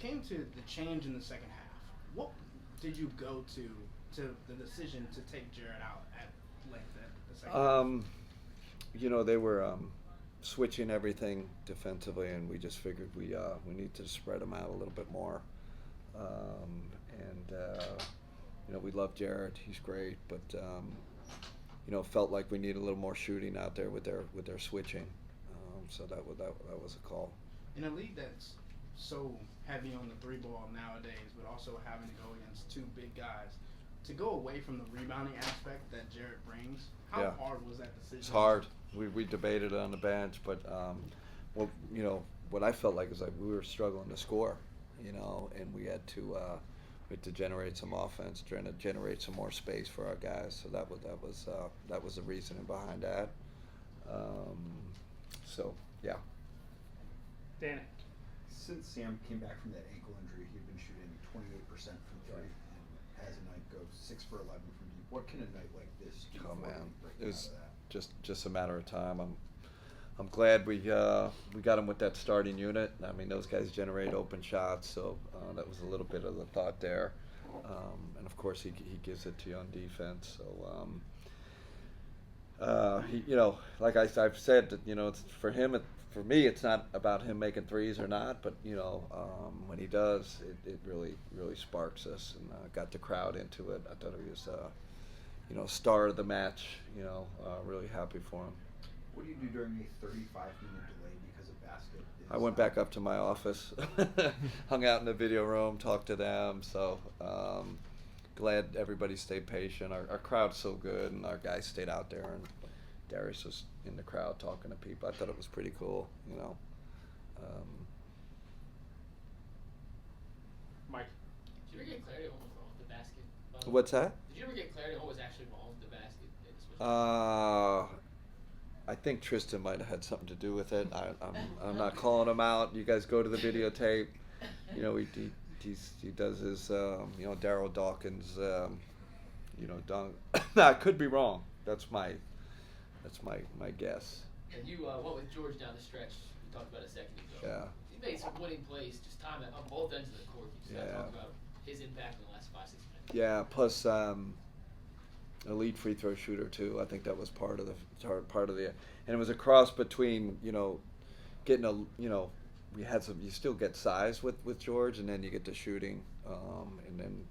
came to the change in the second half, what did you go to the decision to take Jared out at length at the second half? They were switching everything defensively, and we just figured we need to spread them out a little bit more. And we love Jared; he's great, but felt like we need a little more shooting out there with their switching. So that was a call. In a league that's so heavy on the three ball nowadays, but also having to go against two big guys, to go away from the rebounding aspect that Jared brings, how Yeah. hard was that decision? It's hard. We debated it on the bench, but what I felt like is like we were struggling to score, and we had to generate some offense, trying to generate some more space for our guys. So that was the reasoning behind that. So yeah. Danny. Since Sam came back from that ankle injury, he'd been shooting 28% from three, and has a night go 6 for 11 from deep. What can a night like this do Oh for man, him breaking it was out of that? just a matter of time. I'm glad we got him with that starting unit. I mean, those guys generate open shots, so that was a little bit of the thought there. And of course, he gives it to you on defense. So like I've said, that it's for him. For me, it's not about him making threes or not, but when he does, it really sparks us, and got the crowd into it. I thought he was star of the match. Really happy for him. What do you do during a 35-minute delay because of basket? I went back up to my office, hung out in the video room, talked to them. So glad everybody stayed patient. Our crowd's so good, and our guys stayed out there, and Darius was in the crowd talking to people. I thought it was pretty cool, Mike. Did you ever get clarity on what was wrong with the basket? What's that? Did you ever get clarity on what was actually wrong with the basket? I think Tristan might have had something to do with it. I'm not calling him out. You guys go to the videotape. He does his Daryl Dawkins dunk. I could be wrong. That's my guess. And you, what with George down the stretch, we talked about a second ago. Yeah. He made some winning plays, just time on both ends of the court. You just Yeah. talk about his impact in the last 5-6 minutes. Yeah. Plus, elite free throw shooter too. I think that was part of the, and it was a cross between getting we had some. You still get size with George, and then you get the shooting, and then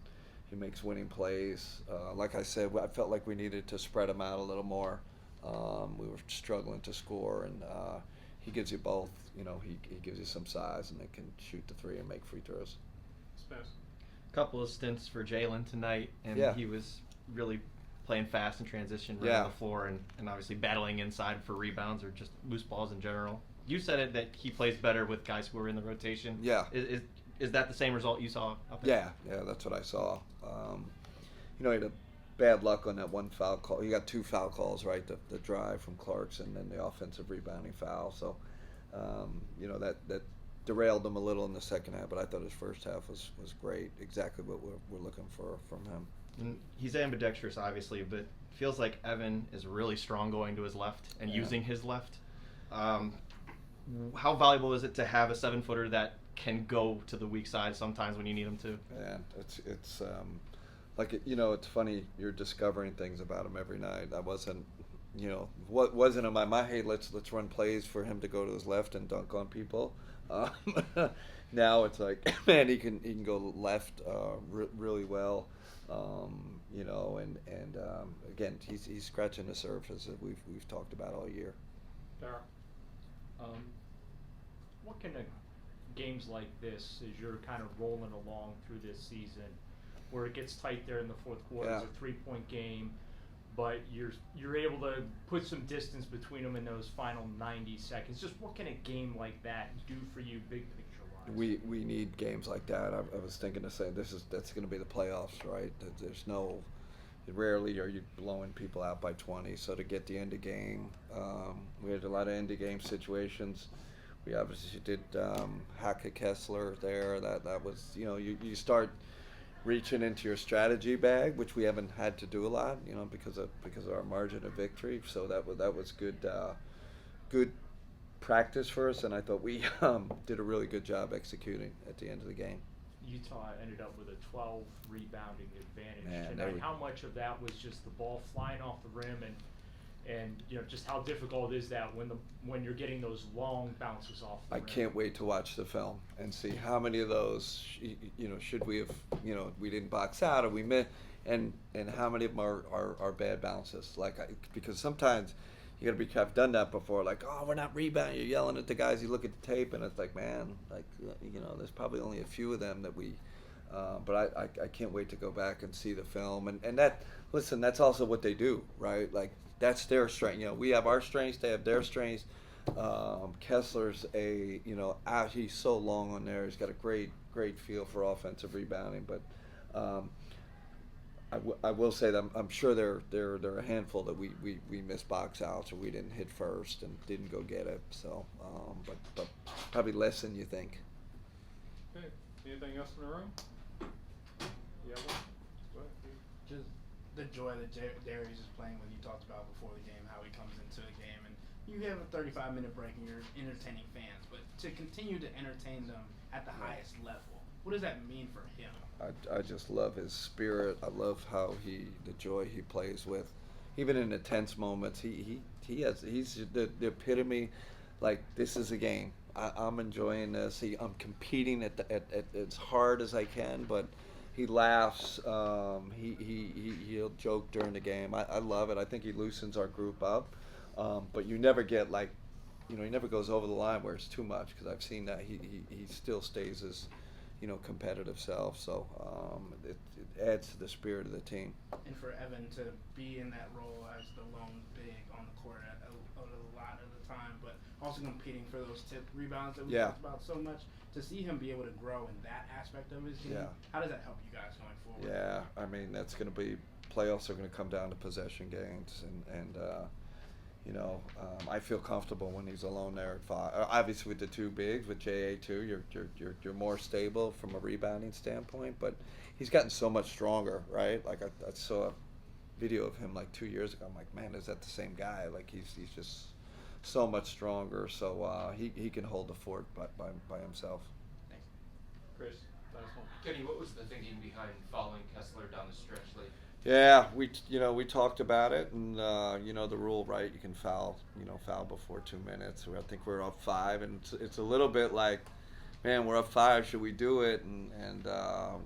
he makes winning plays. Like I said, I felt like we needed to spread him out a little more. We were struggling to score, and he gives you both. He gives you some size, and they can shoot the three and make free throws. Spence. Couple of stints for Jalen tonight, and Yeah. he was really playing fast in transition, running Yeah. the floor, and obviously battling inside for rebounds or just loose balls in general. You said it that he plays better with guys who are in the rotation. Yeah. Is that the same result you saw out there? Yeah, that's what I saw. He had a bad luck on that one foul call. He got 2 foul calls, right? The drive from Clarkson and the offensive rebounding foul. So, that derailed him a little in the second half. But I thought his first half was great. Exactly what we're looking for from him. And he's ambidextrous, obviously, but feels like Evan is really strong going to his left and Yeah. using his left. How valuable is it to have a 7-footer that can go to the weak side sometimes when you need him to? And it's it's funny, you're discovering things about him every night. I wasn't what wasn't in my mind, hey, let's run plays for him to go to his left and dunk on people. Now it's like, man, he can go left really well. Again, he's scratching the surface that we've talked about all year. Daryl. What kind of games like this, as you're kind of rolling along through this season, where it gets tight there in the fourth quarter, Yeah. it's a 3-point game, but you're able to put some distance between them in those final 90 seconds. Just what can a game like that do for you, big picture wise? We need games like that. I was thinking to say that's going to be the playoffs, right? There's no, rarely are you blowing people out by 20. So to get the end of game, we had a lot of end of game situations. We obviously did Hackett Kessler there. That was you start reaching into your strategy bag, which we haven't had to do a lot, because of our margin of victory. So that was good practice first, and I thought we did a really good job executing at the end of the game. Utah ended up with a 12 rebounding advantage Man, tonight. How much of that was just the ball flying off the rim, and just how difficult is that when you're getting those long bounces off the I rim? can't wait to watch the film and see how many of those should we have we didn't box out or we missed, and how many of them are bad bounces, because sometimes you gotta be careful. I've done that before, like, oh, we're not rebounding, you're yelling at the guys, you look at the tape and it's like, man, there's probably only a few of them that we but I can't wait to go back and see the film, and that's also what they do, right? Like, that's their strength. We have our strengths, they have their strengths. Kessler's he's so long on there. He's got a great feel for offensive rebounding, but I will say that I'm sure there are a handful that we missed box outs or we didn't hit first and didn't go get it. So, but probably less than you think. Okay. Anything else in the room? Yeah. Just the joy that Darius is playing when you talked about before the game, how he comes into the game and you have a 35-minute break and you're entertaining fans, but to continue to entertain them at the highest level, what does that mean for him? I just love his spirit. I love how the joy he plays with, even in the tense moments. He's the epitome. Like, this is a game. I'm enjoying this. I'm competing at as hard as I can, but he laughs. He'll joke during the game. I love it. I think he loosens our group up. But you never get he never goes over the line where it's too much, because I've seen that he still stays his competitive self. So it adds to the spirit of the team. And for Evan to be in that role as the lone big on the court a lot of the time, but also competing for those tip rebounds that we talked about so much, to see him be able to grow in that aspect of his game, how does that help you guys going forward? Yeah, I mean, that's going to be, playoffs are going to come down to possession games, and I feel comfortable when he's alone there at 5. Obviously, with the two bigs, with JA too, you're more stable from a rebounding standpoint. But he's gotten so much stronger, right? Like, I saw a video of him like 2 years ago. I'm like, man, is that the same guy? Like, he's just so much stronger. So he can hold the fort by himself. Thanks. Chris, last one. Kenny, what was the thinking behind following Kessler down the stretch late? Yeah, we talked about it, and the rule, right? You can foul before 2 minutes. I think we're up 5, and it's a little bit like, man, we're up 5. Should we do it? And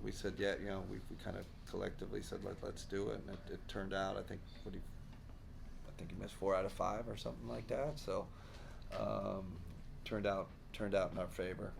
we said, yeah. We kind of collectively said, let's do it, and it turned out. I think he missed 4 out of 5 or something like that. So turned out in our favor.